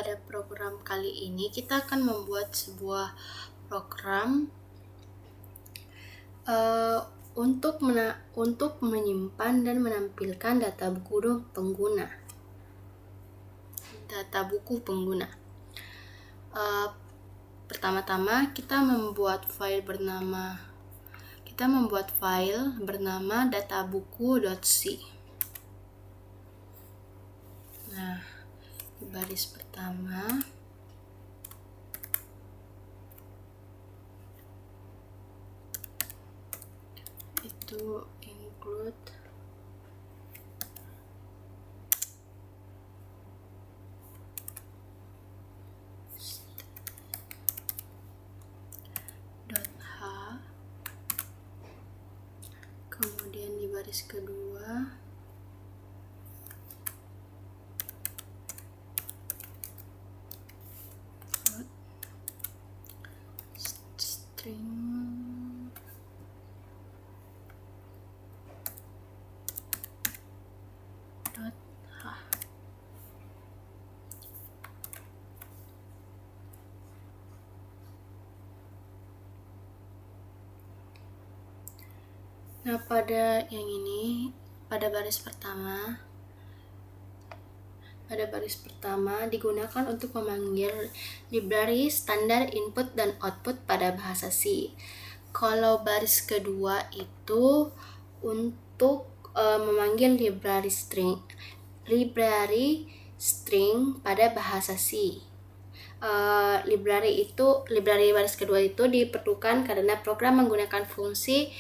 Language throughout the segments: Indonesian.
pada program kali ini kita akan membuat sebuah program untuk menyimpan dan menampilkan data buku pengguna. Pertama-tama kita membuat file bernama databuku.c. Nah, di baris pertama itu include .h, kemudian di baris kedua string .h. Nah, pada baris pertama digunakan untuk memanggil library standar input dan output pada bahasa C. Kalau baris kedua itu untuk memanggil library string pada bahasa C. Library baris kedua itu diperlukan karena program menggunakan fungsi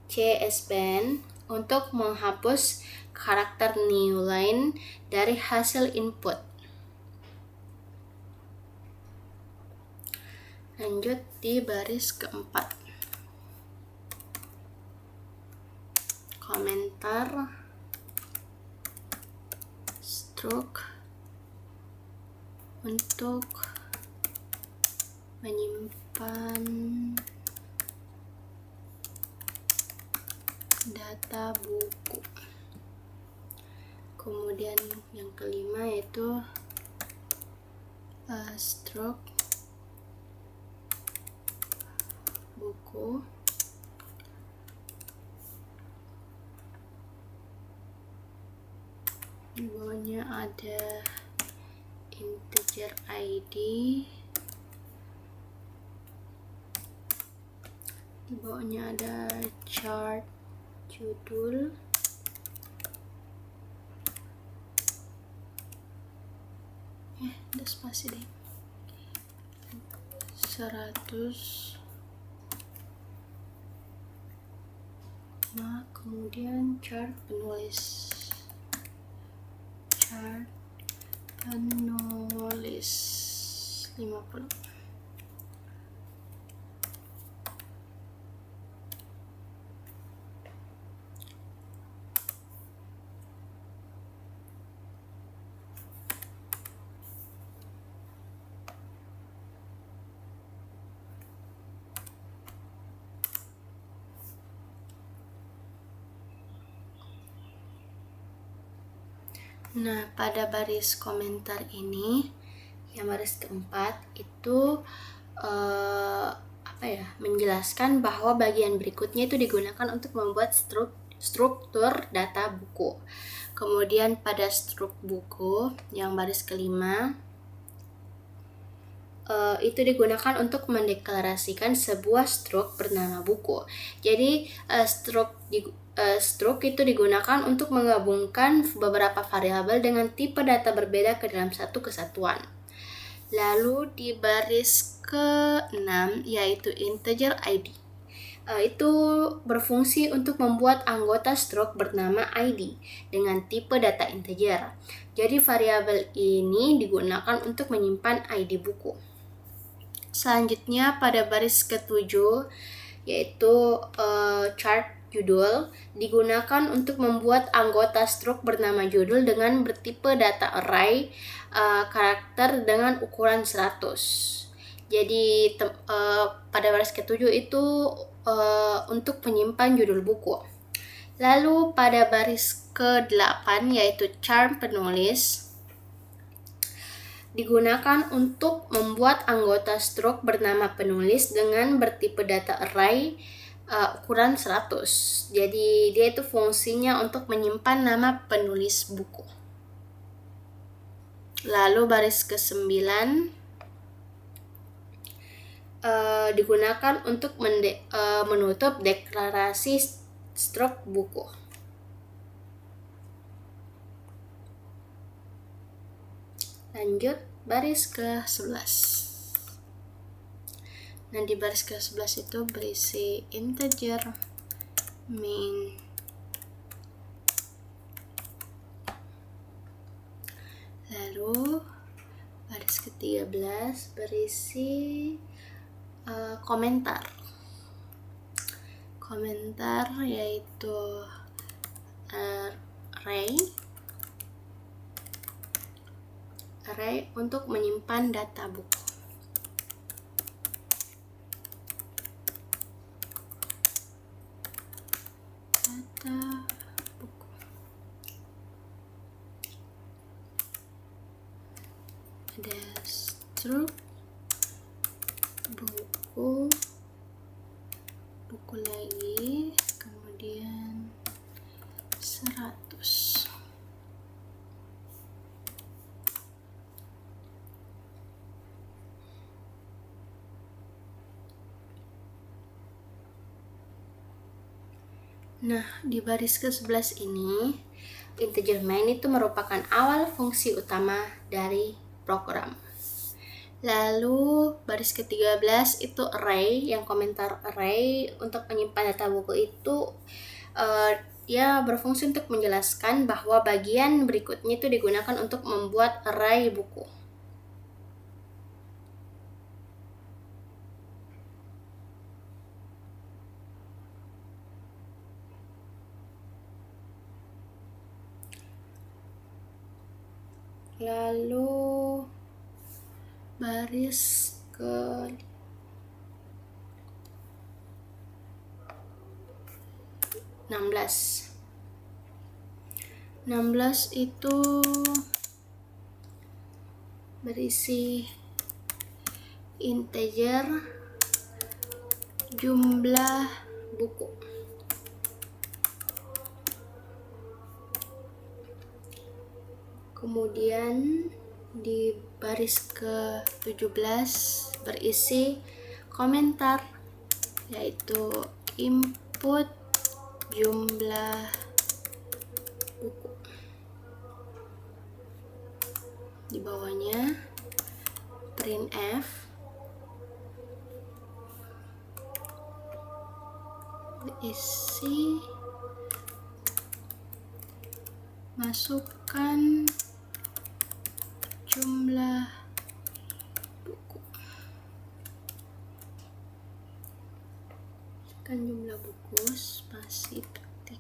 cspan untuk menghapus karakter new line dari hasil input. Lanjut di baris keempat, komentar struct untuk menyimpan data buku. Kemudian yang kelima yaitu struct buku di bawahnya ada integer ID, di bawahnya ada chart judul, ada spasi deh, 100. Nah, kemudian chart penulis 50. Nah, pada baris komentar ini, yang baris keempat itu menjelaskan bahwa bagian berikutnya itu digunakan untuk membuat struktur data buku. Kemudian pada struktur buku yang baris kelima itu digunakan untuk mendeklarasikan sebuah struk bernama buku. Jadi struk itu digunakan untuk menggabungkan beberapa variabel dengan tipe data berbeda ke dalam satu kesatuan. Lalu di baris ke-6 yaitu integer ID. Itu berfungsi untuk membuat anggota struk bernama ID dengan tipe data integer. Jadi variabel ini digunakan untuk menyimpan ID buku. Selanjutnya pada baris ke-7 yaitu chart judul digunakan untuk membuat anggota struk bernama judul dengan bertipe data array karakter dengan ukuran 100. Jadi pada baris ke-7 itu untuk menyimpan judul buku. Lalu pada baris ke-8 yaitu charm penulis digunakan untuk membuat anggota struct bernama penulis dengan bertipe data array ukuran 100. Jadi dia itu fungsinya untuk menyimpan nama penulis buku. Lalu baris ke-9 digunakan untuk menutup deklarasi struct buku. Lanjut baris ke-11. Nah, di baris ke-11 itu berisi integer main. Lalu baris ke-13 berisi komentar. Komentar yaitu array untuk menyimpan data buku. Data buku. Ada struct buku, buku lagi, kemudian 100. Nah, di baris ke-11 ini, integer main itu merupakan awal fungsi utama dari program. Lalu baris ke-13 itu array, yang komentar array untuk menyimpan data buku itu dia berfungsi untuk menjelaskan bahwa bagian berikutnya itu digunakan untuk membuat array buku. Lalu baris ke 16 itu berisi integer jumlah buku. Kemudian di baris ke-17 berisi komentar yaitu input jumlah buku. Di bawahnya printf berisi masukkan jumlah buku. Masukkan jumlah buku, spasi ketik.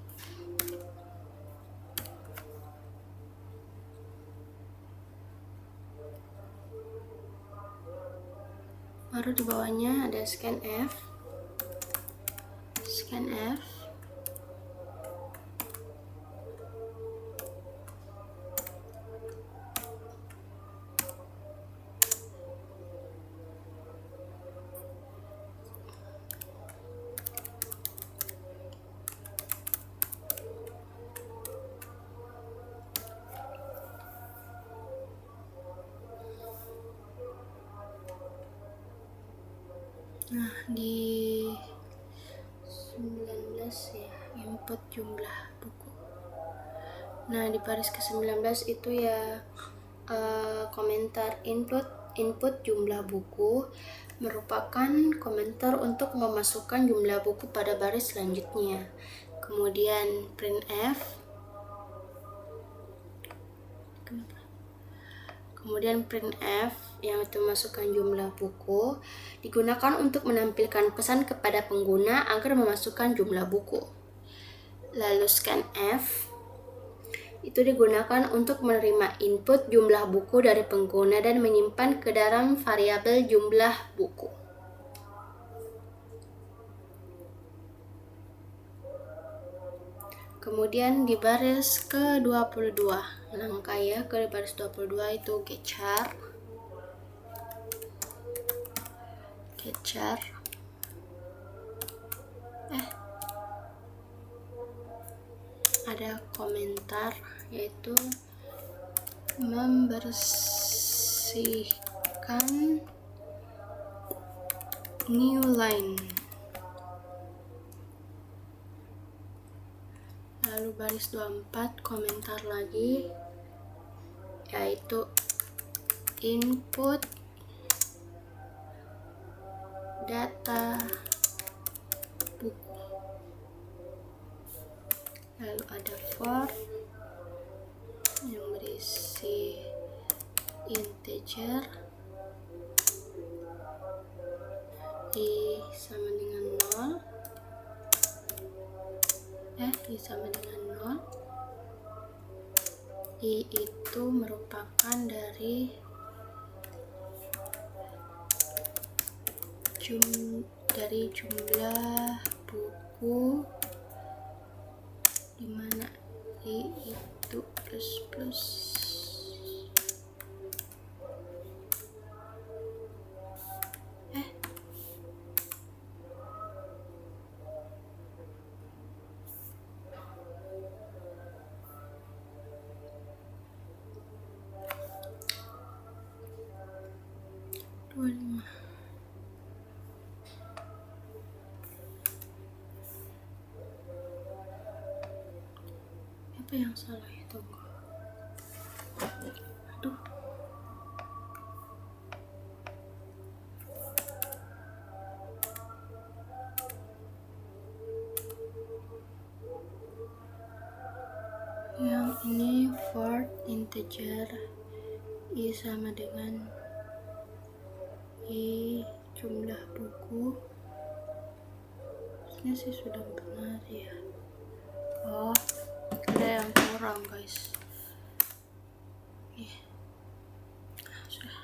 Baru di bawahnya ada scanf. Nah, di 19 ya, input jumlah buku. Nah, di baris ke-19 itu ya komentar input jumlah buku merupakan komentar untuk memasukkan jumlah buku pada baris selanjutnya. Kemudian printf yang itu masukkan jumlah buku digunakan untuk menampilkan pesan kepada pengguna agar memasukkan jumlah buku. Lalu scanf itu digunakan untuk menerima input jumlah buku dari pengguna dan menyimpan ke dalam variabel jumlah buku. Kemudian di baris ke-22, langkah ya ke baris 22 itu gecar. Ada komentar yaitu membersihkan new line. Lalu baris 24 komentar lagi yaitu input data buku. Lalu ada for yang berisi integer i sama dengan 0, i sama dengan 0. I itu merupakan dari jumlah buku, dimana i itu plus apa yang salah ya, tunggu. Aduh. Yang ini for integer i sama dengan i jumlah buku. Ini sih sudah benar ya. Oh, ada yang kurang guys. Sudah.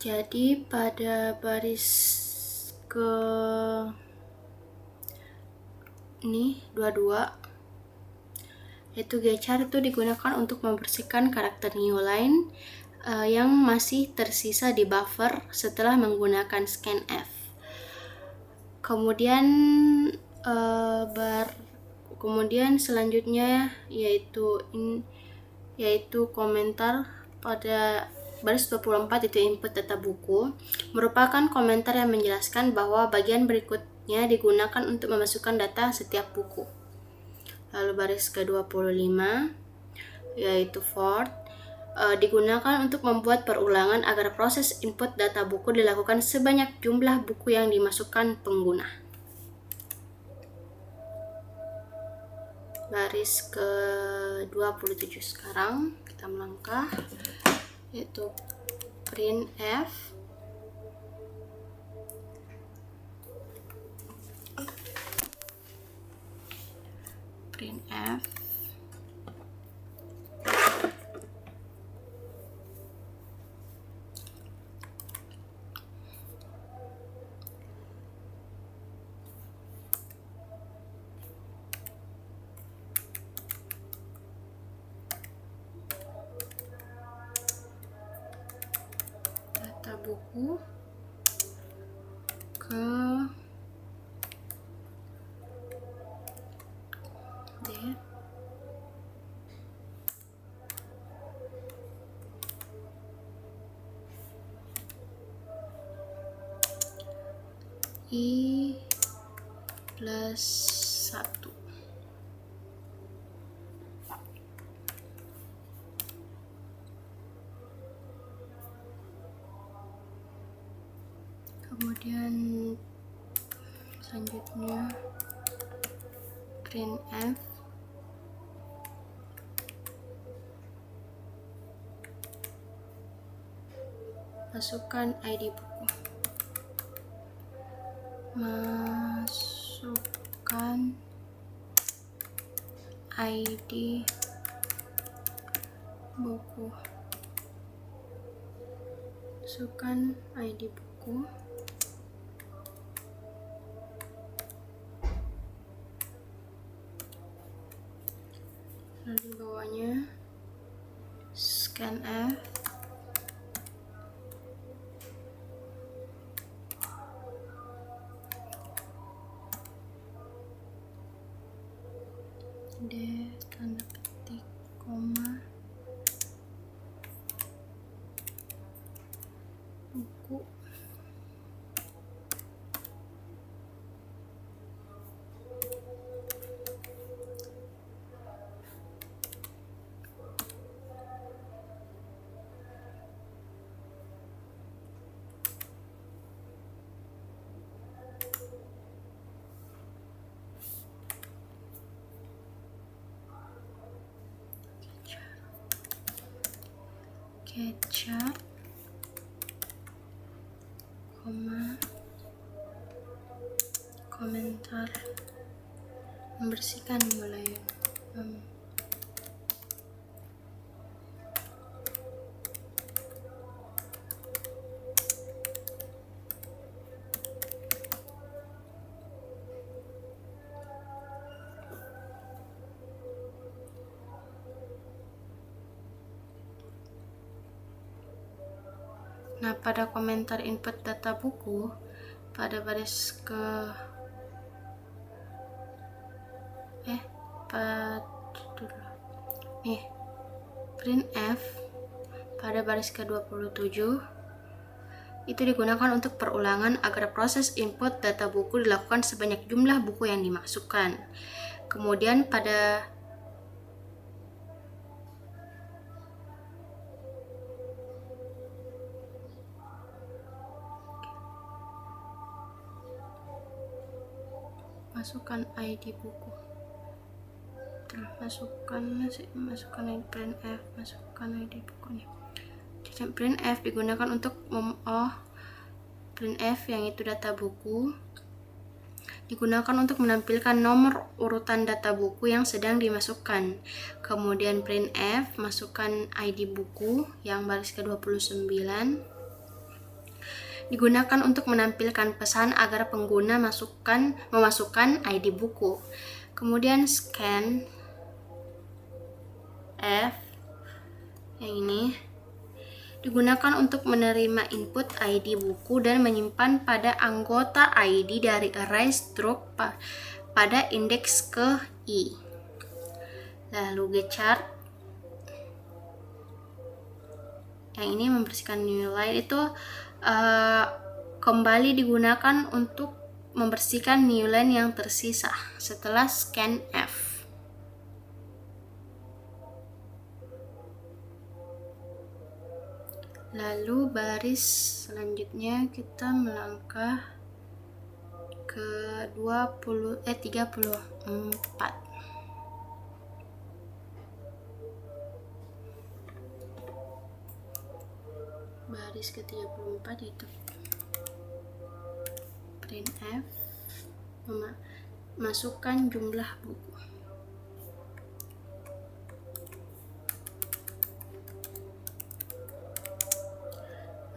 Jadi pada baris ke ini 22 yaitu gecar itu digunakan untuk membersihkan karakter new line yang masih tersisa di buffer setelah menggunakan scanf. Kemudian kemudian selanjutnya yaitu komentar pada baris 24 itu input data buku, merupakan komentar yang menjelaskan bahwa bagian berikutnya digunakan untuk memasukkan data setiap buku. Lalu baris ke-25 yaitu for digunakan untuk membuat perulangan agar proses input data buku dilakukan sebanyak jumlah buku yang dimasukkan pengguna. Baris ke-27 sekarang kita melangkah yaitu printf data buku ke D I plus 1. Kemudian selanjutnya printf masukkan ID buku, masukkan ID buku. masukkan ID buku, lalu di bawahnya scanf, D tanda petik koma buku, kecap, koma, komentar, membersihkan mulai Nah, pada komentar input data buku, pada baris ke printf pada baris ke-27 itu digunakan untuk perulangan agar proses input data buku dilakukan sebanyak jumlah buku yang dimasukkan. Kemudian pada masukkan ID buku, masukkan printf, masukkan ID bukunya. Jadi printf digunakan untuk printf yang itu data buku digunakan untuk menampilkan nomor urutan data buku yang sedang dimasukkan. Kemudian printf masukkan ID buku yang baris ke-29 digunakan untuk menampilkan pesan agar pengguna memasukkan ID buku. Kemudian scan F yang ini digunakan untuk menerima input ID buku dan menyimpan pada anggota ID dari array struct pada indeks ke I. Lalu gchart yang ini membersihkan new line itu kembali digunakan untuk membersihkan new line yang tersisa setelah scan F. Lalu baris selanjutnya kita melangkah ke 34. Baris ke-34 itu printf masukkan jumlah buku.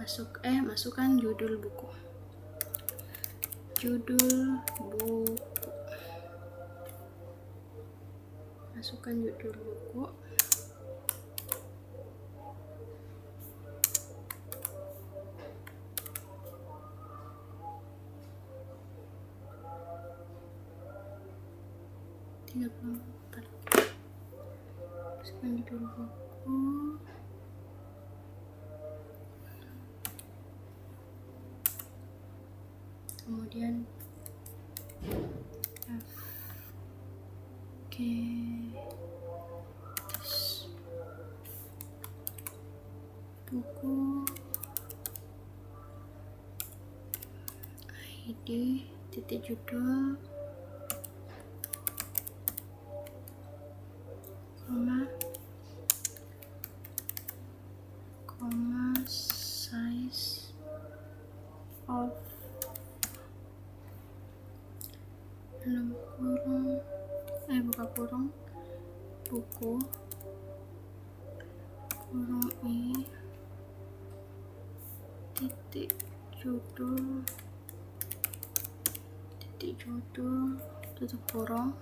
Masukkan judul buku. Masukkan judul buku. Masukkan judul buku. Kemudian buku ID titik judul koma size of dalam kurung buka kurung buku kurung I titik judul tutup kurung,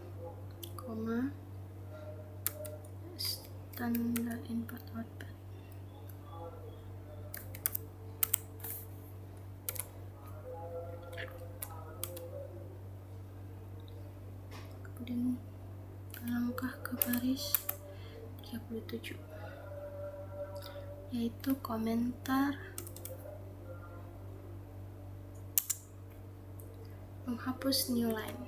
koma, standar input output. Kemudian langkah ke baris 37, yaitu komentar, menghapus new line,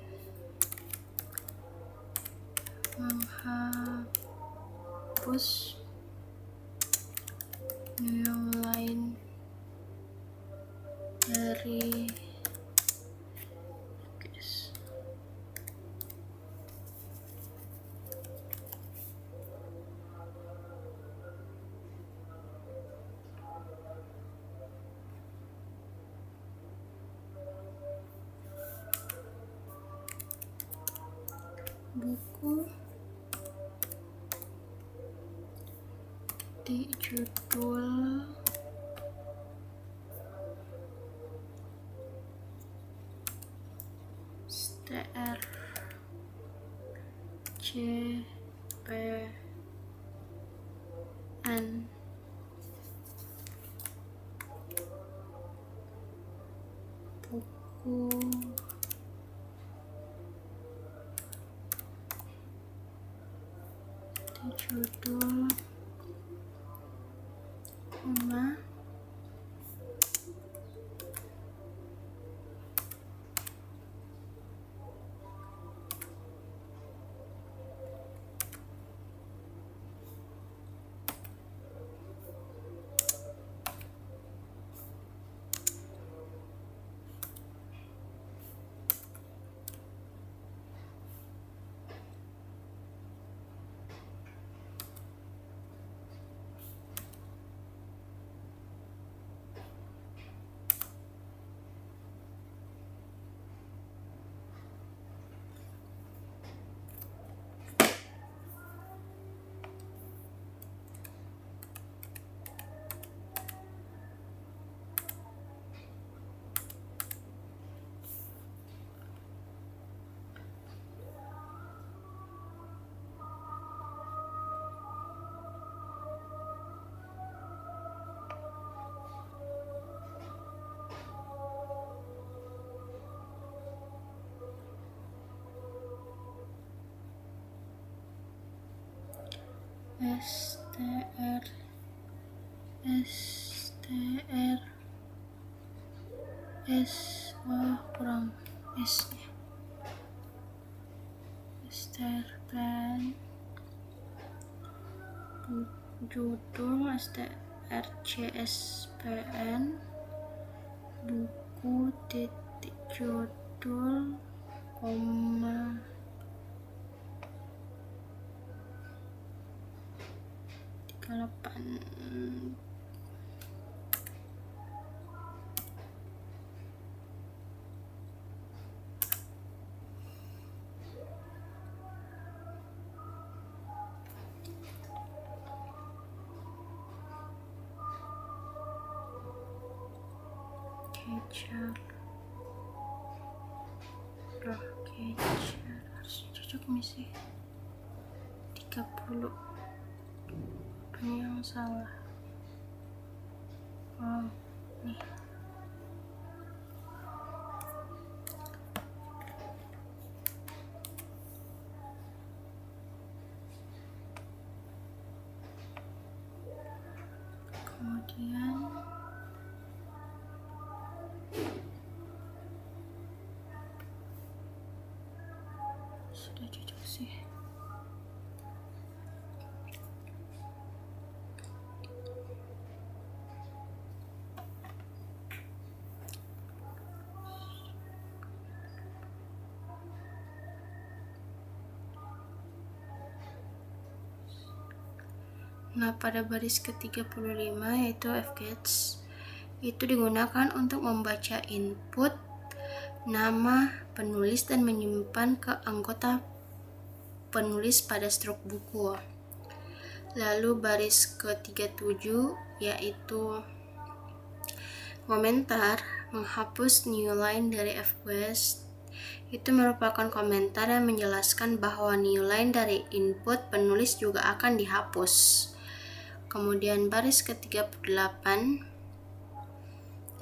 dari buku di judul str cpn buku di judul, koma, str kurang s nya, strpen judul strcspn buku titik judul, koma, delapan. Catcher harus cocok nih sih 30. Apa yang salah? Oh, nih. Kemudian sudah cocok sih. Nah, pada baris ke-35 yaitu fgets itu digunakan untuk membaca input nama penulis dan menyimpan ke anggota penulis pada struk buku. Lalu baris ke-37 yaitu Komentar menghapus new line dari fQuest itu merupakan komentar yang menjelaskan bahwa new line dari input penulis juga akan dihapus. Kemudian baris ke-38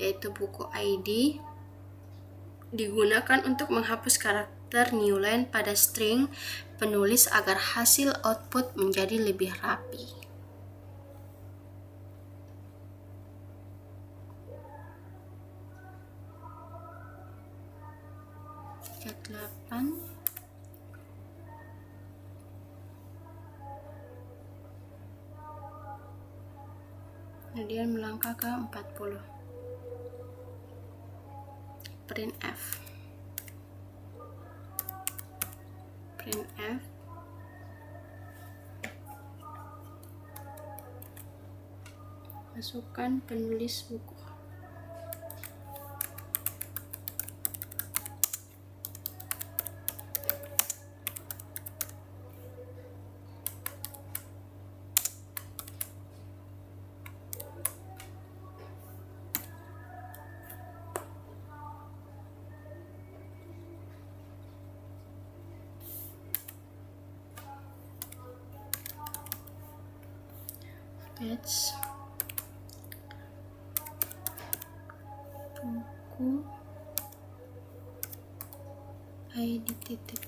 yaitu buku ID digunakan untuk menghapus karakter new line pada string penulis agar hasil output menjadi lebih rapi. Ke-8 kemudian melangkah ke 40 printf masukkan penulis buku. Fetch buku ID titik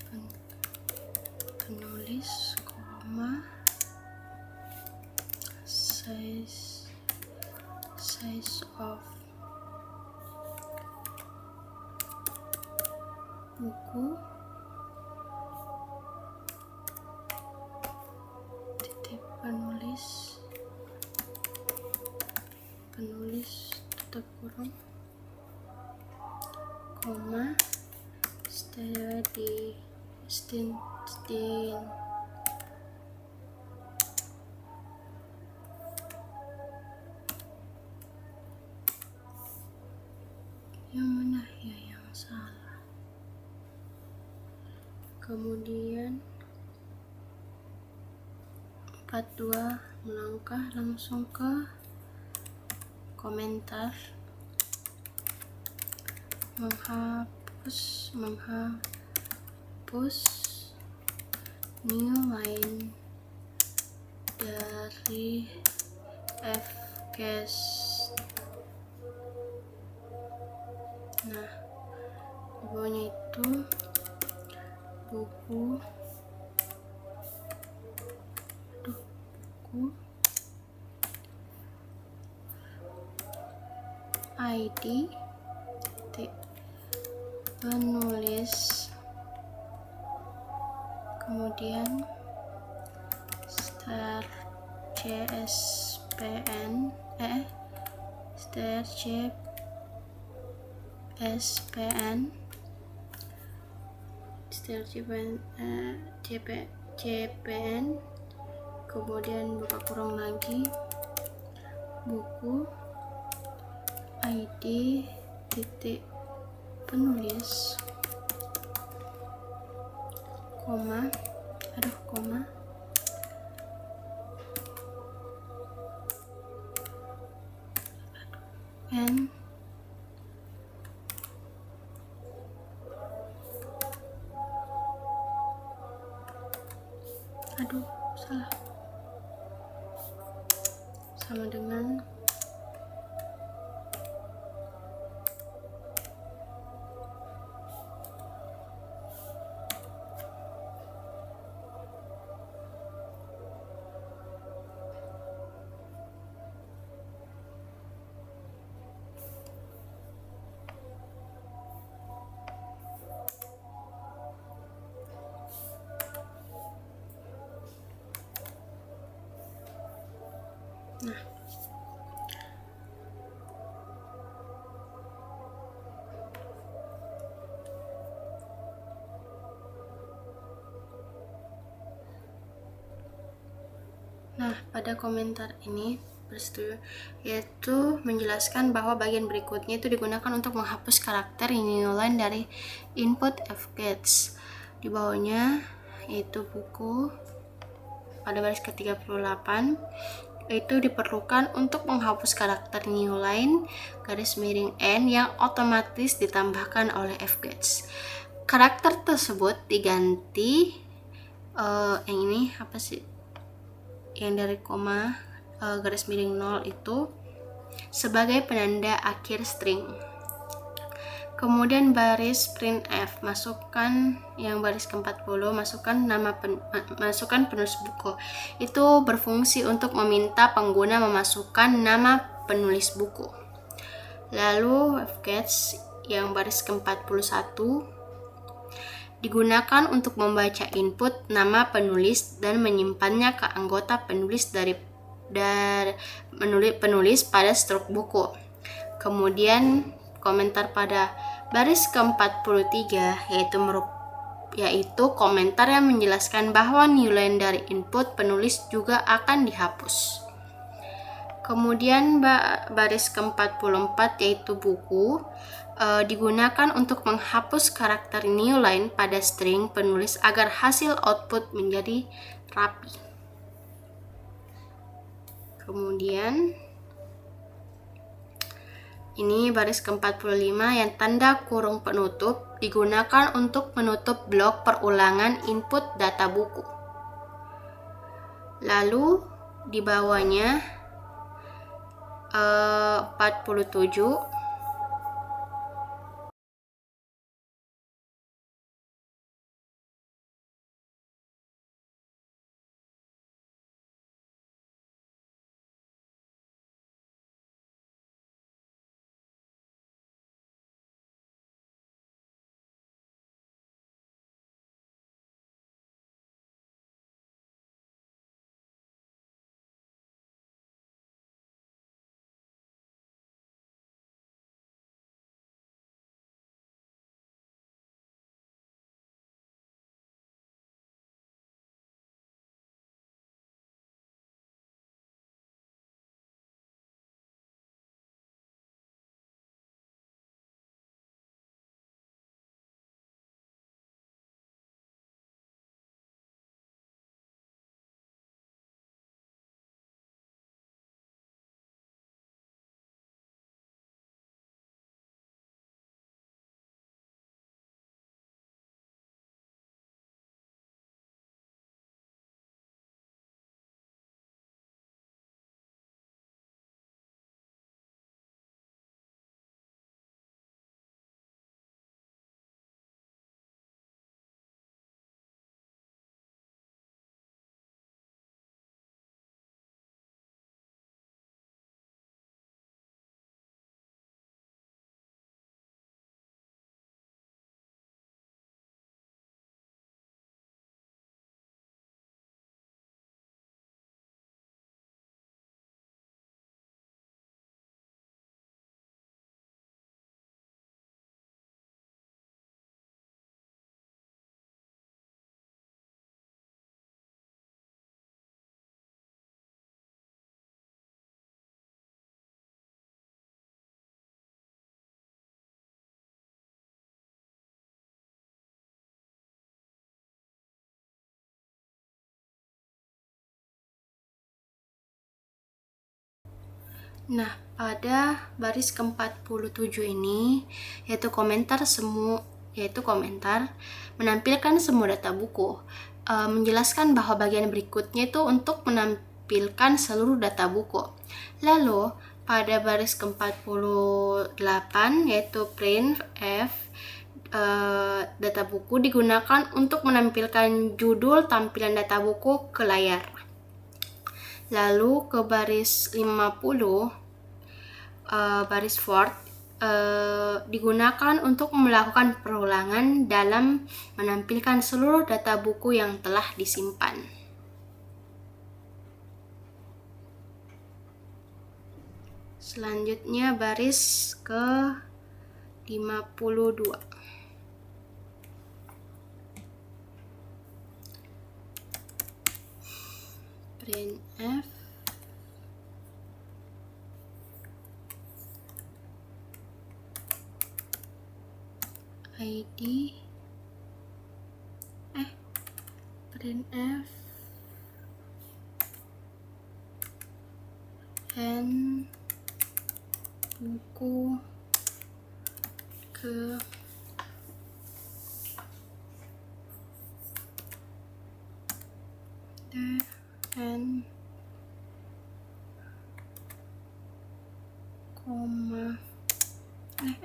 penulis, koma, size of buku titik penulis tutup kurung, koma, setelah di yang mana ya yang salah. Kemudian 42 melangkah langsung ke komentar menghapus new line dari fQuest. Nah, bawahnya itu buku ID penulis, kemudian star CSPN CPN, kemudian buka kurung lagi buku ID titik penulis, koma, N salah, sama dengan Nah, pada komentar ini bersetuju, yaitu menjelaskan bahwa bagian berikutnya itu digunakan untuk menghapus karakter new line dari input fQuest. Di bawahnya yaitu buku pada baris ke-38 itu diperlukan untuk menghapus karakter new line garis miring n yang otomatis ditambahkan oleh fgets. Karakter tersebut diganti yang ini apa sih? Yang dari koma garis miring 0 itu sebagai penanda akhir string. Kemudian baris printf, masukkan yang baris ke-40, masukkan penulis buku. Itu berfungsi untuk meminta pengguna memasukkan nama penulis buku. Lalu fgets yang baris ke-41 digunakan untuk membaca input nama penulis dan menyimpannya ke anggota penulis dari penulis pada struk buku. Kemudian komentar pada baris ke-43 yaitu komentar yang menjelaskan bahwa new line dari input penulis juga akan dihapus. Kemudian baris ke-44 yaitu buku digunakan untuk menghapus karakter new line pada string penulis agar hasil output menjadi rapi. Kemudian ini baris ke-45 yang tanda kurung penutup digunakan untuk menutup blok perulangan input data buku. Lalu di bawahnya 47 Nah, pada baris ke-47 ini yaitu komentar menampilkan semua data buku. Menjelaskan bahwa bagian berikutnya itu untuk menampilkan seluruh data buku. Lalu pada baris ke-48 yaitu printf, data buku digunakan untuk menampilkan judul tampilan data buku ke layar. Lalu ke baris 50 baris for digunakan untuk melakukan perulangan dalam menampilkan seluruh data buku yang telah disimpan. Selanjutnya baris ke 52. Printf id printf pen buku ke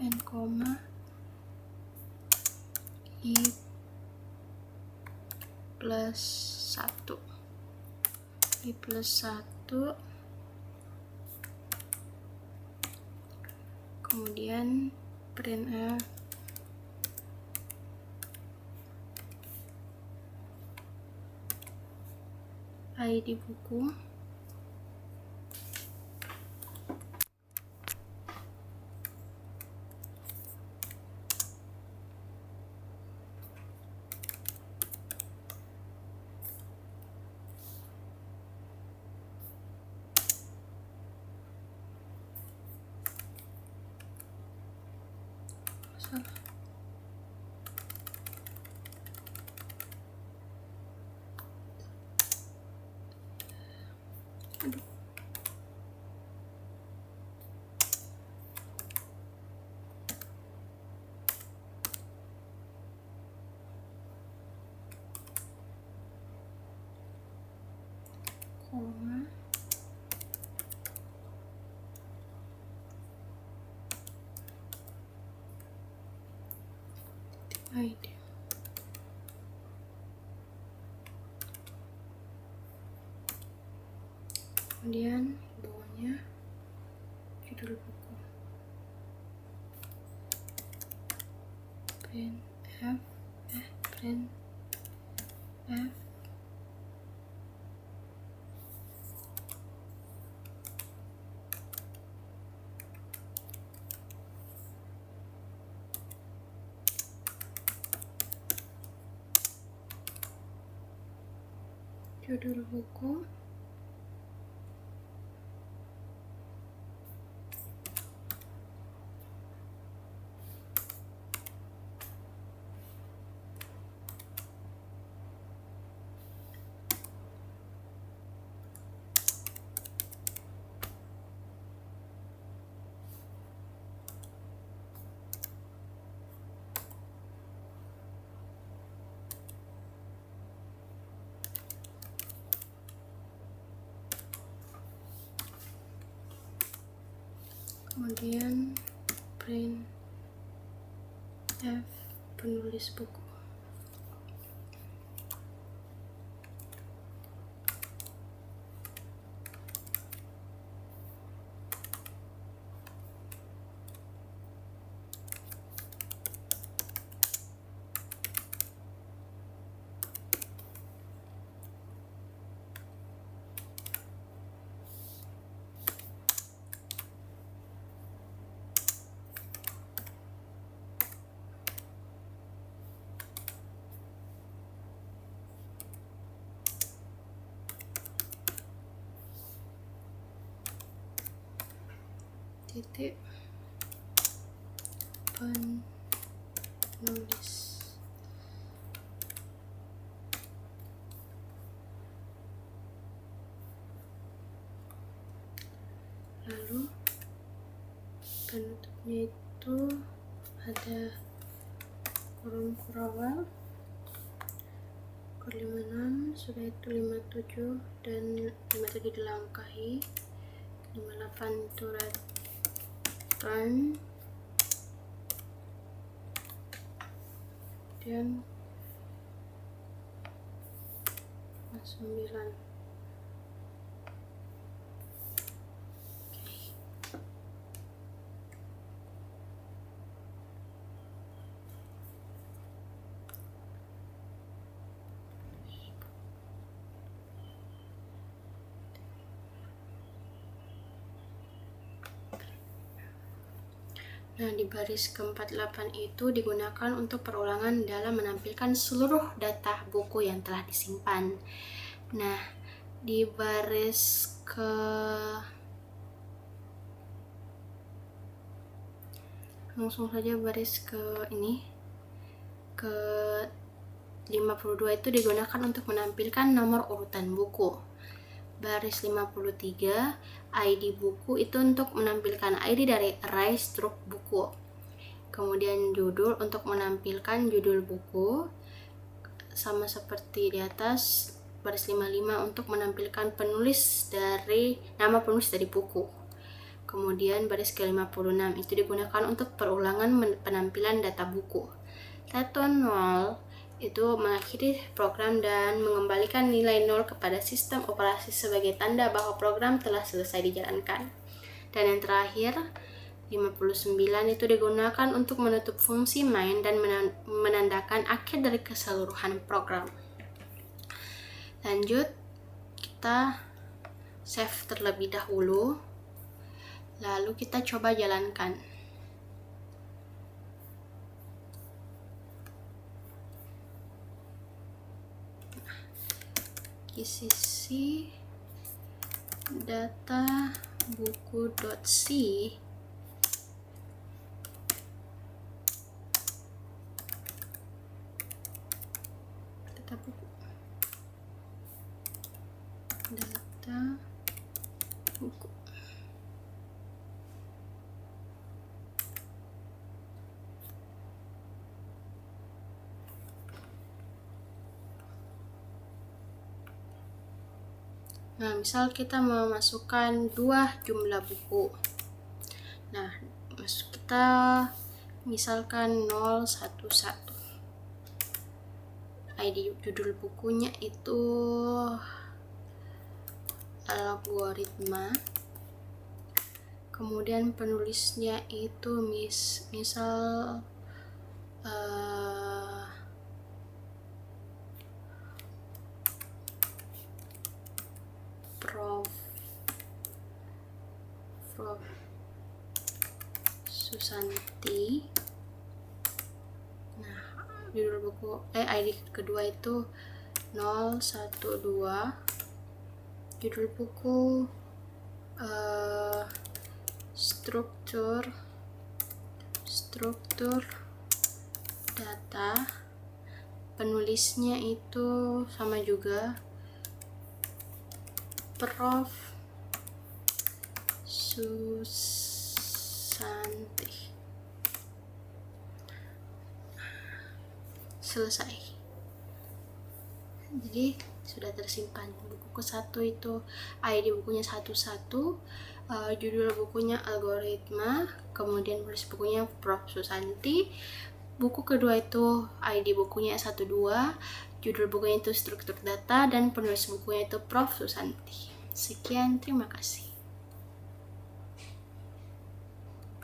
n koma i plus 1 kemudian printf ID buku koma ID kemudian bawahnya judul buku printf judul buku kemudian printf penulis buku titik penulis lalu penutupnya itu ada kurung kurawal 56 sudah itu 57 dan 57 dilangkahi 58 itu return dan 9. Nah, di baris ke-48 itu digunakan untuk perulangan dalam menampilkan seluruh data buku yang telah disimpan. Nah, di baris langsung saja baris ke 52 itu digunakan untuk menampilkan nomor urutan buku. Baris 53 ID buku itu untuk menampilkan ID dari array struk buku. Kemudian judul untuk menampilkan judul buku, sama seperti di atas. Baris 55 untuk menampilkan nama penulis dari buku. Kemudian baris ke-56 itu digunakan untuk perulangan penampilan data buku. Return 0 itu mengakhiri program dan mengembalikan nilai 0 kepada sistem operasi sebagai tanda bahwa program telah selesai dijalankan. Dan yang terakhir 59 itu digunakan untuk menutup fungsi main dan menandakan akhir dari keseluruhan program. Lanjut, kita save terlebih dahulu, lalu kita coba jalankan. Isi data buku.c data buku. Nah, misal kita mau masukkan 2 jumlah buku. Nah, kita misalkan 011. ID judul bukunya itu algoritma. Kemudian penulisnya itu misal Prof Susanti. Nah, judul buku ID kedua itu 012. Judul buku struktur data. Penulisnya itu sama juga, Prof Susanti. Selesai. Jadi sudah tersimpan. Buku ke-1 itu ID bukunya 11, judul bukunya algoritma, kemudian penulis bukunya Prof Susanti. Buku kedua itu ID bukunya 12, judul bukunya itu struktur data, dan penulis bukunya itu Prof Susanti. Sekian, terima kasih.